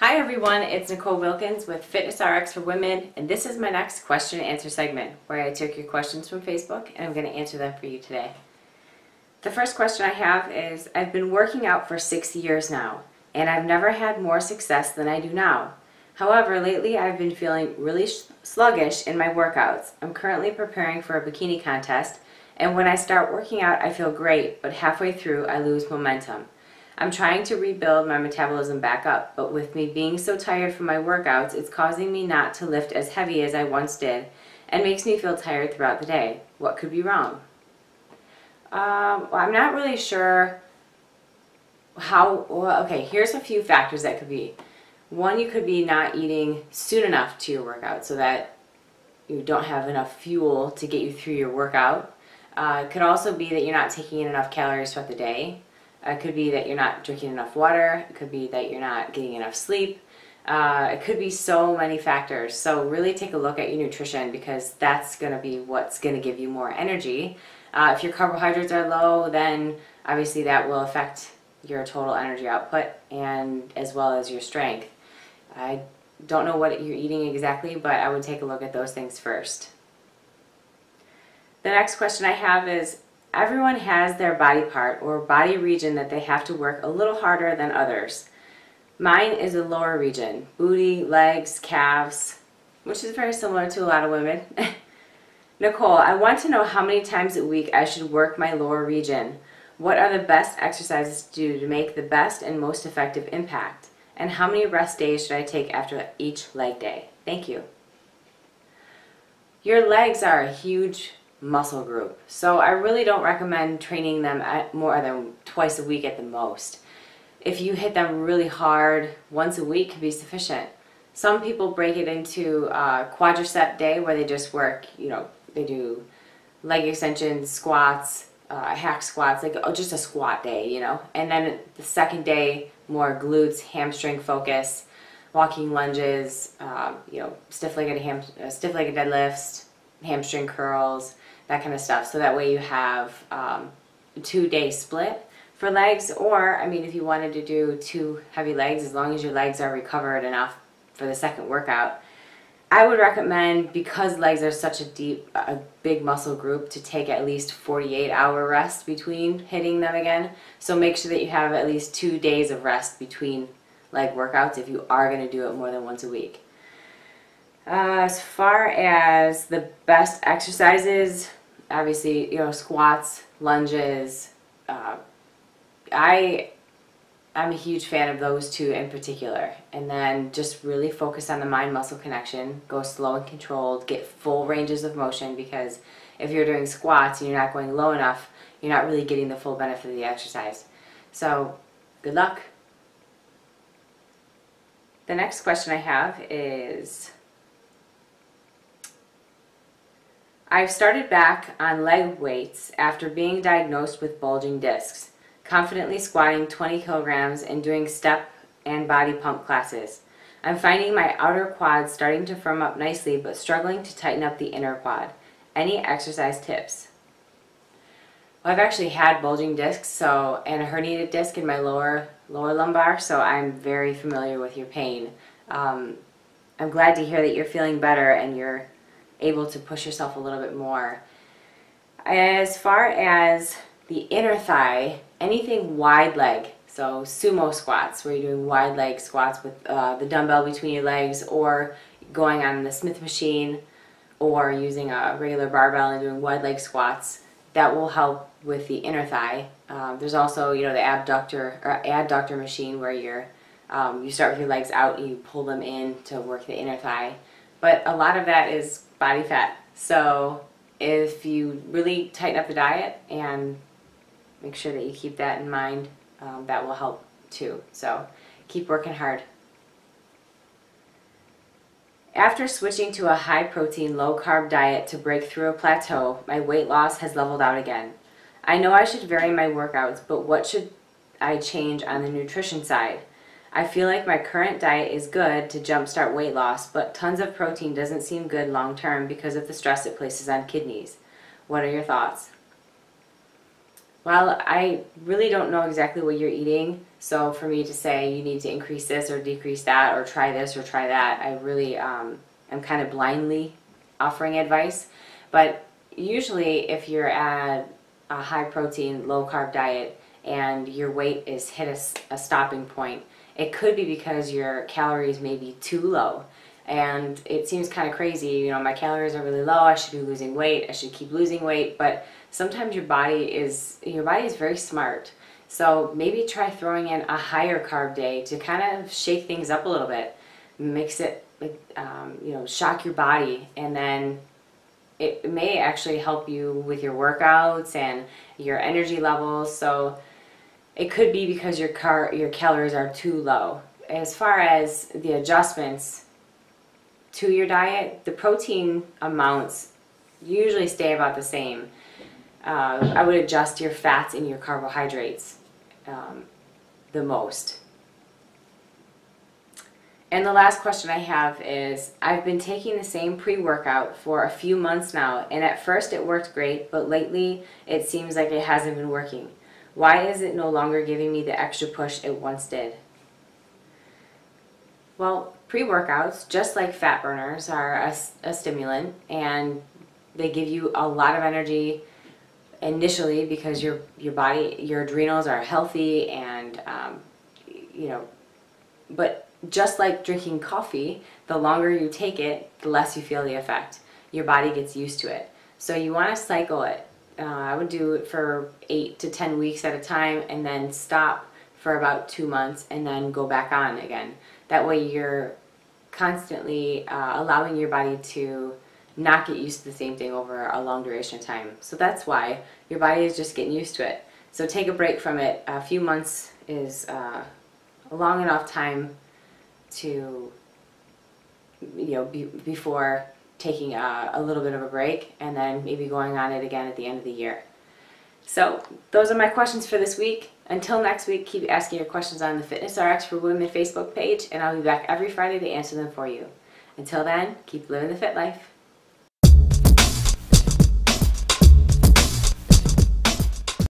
Hi everyone, it's Nicole Wilkins with FitnessRx for Women, and this is my next question and answer segment where I took your questions from Facebook and I'm going to answer them for you today. The first question I have is, I've been working out for 6 years now and I've never had more success than I do now. However, lately I've been feeling really sluggish in my workouts. I'm currently preparing for a bikini contest, and when I start working out I feel great, but halfway through I lose momentum. I'm trying to rebuild my metabolism back up, but with me being so tired from my workouts, it's causing me not to lift as heavy as I once did and makes me feel tired throughout the day. What could be wrong? Well, I'm not really sure okay, here's a few factors that could be. One, you could be not eating soon enough to your workout so that you don't have enough fuel to get you through your workout. It could also be that you're not taking in enough calories throughout the day. It could be that you're not drinking enough water. It could be that you're not getting enough sleep. It could be so many factors. So really take a look at your nutrition, because that's going to be what's going to give you more energy. If your carbohydrates are low, then obviously that will affect your total energy output and as well as your strength. I don't know what you're eating exactly, but I would take a look at those things first. The next question I have is, everyone has their body part or body region that they have to work a little harder than others. Mine is the lower region, booty, legs, calves, which is very similar to a lot of women. Nicole, I want to know how many times a week I should work my lower region. What are the best exercises to do to make the best and most effective impact? And how many rest days should I take after each leg day? Thank you. Your legs are a huge muscle group, so I really don't recommend training them at more than twice a week at the most. If you hit them really hard, once a week can be sufficient. Some people break it into a quadricep day where they just work, they do leg extensions, squats, hack squats, like just a squat day, and then the second day more glutes, hamstring focus, walking lunges, stiff-legged deadlifts, hamstring curls, that kind of stuff. So that way you have a 2-day split for legs, or if you wanted to do 2 heavy legs, as long as your legs are recovered enough for the second workout, I would recommend, because legs are such a big muscle group, to take at least 48-hour rest between hitting them again. So make sure that you have at least 2 days of rest between leg workouts if you are going to do it more than once a week. As far as the best exercises, obviously, squats, lunges, I'm a huge fan of those 2 in particular. And then just really focus on the mind-muscle connection, go slow and controlled, get full ranges of motion, because if you're doing squats and you're not going low enough, you're not really getting the full benefit of the exercise. So, good luck. The next question I have is, I've started back on leg weights after being diagnosed with bulging discs, confidently squatting 20 kilograms and doing step and body pump classes. I'm finding my outer quad starting to firm up nicely, but struggling to tighten up the inner quad. Any exercise tips? Well, I've actually had bulging discs and a herniated disc in my lower lumbar, so I'm very familiar with your pain. I'm glad to hear that you're feeling better and you're able to push yourself a little bit more. As far as the inner thigh, anything wide leg, so sumo squats, where you're doing wide leg squats with the dumbbell between your legs, or going on the Smith machine, or using a regular barbell and doing wide leg squats, that will help with the inner thigh. There's also, the adductor machine, where you start with your legs out and you pull them in to work the inner thigh. But a lot of that is body fat. So if you really tighten up the diet and make sure that you keep that in mind, that will help too. So keep working hard. After switching to a high protein, low carb diet to break through a plateau, my weight loss has leveled out again. I know I should vary my workouts, but what should I change on the nutrition side? I feel like my current diet is good to jumpstart weight loss, but tons of protein doesn't seem good long term because of the stress it places on kidneys. What are your thoughts? Well, I really don't know exactly what you're eating, so for me to say you need to increase this or decrease that or try this or try that, I really am kind of blindly offering advice. But usually if you're at a high protein, low carb diet and your weight is hit a stopping point, it could be because your calories may be too low. And it seems kind of crazy, you know, my calories are really low, I should be losing weight, I should keep losing weight, but sometimes your body is very smart. So maybe try throwing in a higher carb day to kind of shake things up a little bit, mix it, shock your body, and then it may actually help you with your workouts and your energy levels. So it could be because your calories are too low. As far as the adjustments to your diet, the protein amounts usually stay about the same. I would adjust your fats and your carbohydrates the most. And the last question I have is, I've been taking the same pre-workout for a few months now, and at first it worked great, but lately it seems like it hasn't been working. Why is it no longer giving me the extra push it once did? Well, pre-workouts, just like fat burners, are a stimulant, and they give you a lot of energy initially because your body, your adrenals are healthy, and but just like drinking coffee, the longer you take it, the less you feel the effect. Your body gets used to it. So you want to cycle it. I would do it for 8 to 10 weeks at a time, and then stop for about 2 months and then go back on again. That way you're constantly allowing your body to not get used to the same thing over a long duration of time. So that's why your body is just getting used to it. So take a break from it. A few months is a long enough time to, before taking a little bit of a break and then maybe going on it again at the end of the year. So those are my questions for this week. Until next week, keep asking your questions on the FitnessRx for Women Facebook page, and I'll be back every Friday to answer them for you. Until then, keep living the fit life.